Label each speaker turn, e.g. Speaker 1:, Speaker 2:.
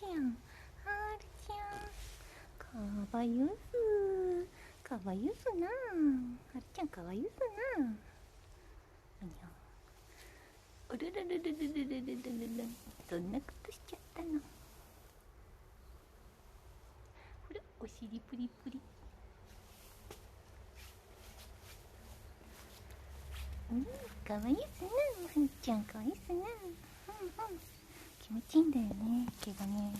Speaker 1: やん。はるちゃんかわゆす、かわゆすな。はるちゃんかわゆすな。あにゃうるるるるるるるるるる。そんなことしちゃったの。ほら、お尻プリプリ。かわいいすな、はるちゃんかわいいすな。気持ちいいんだよね、毛がね。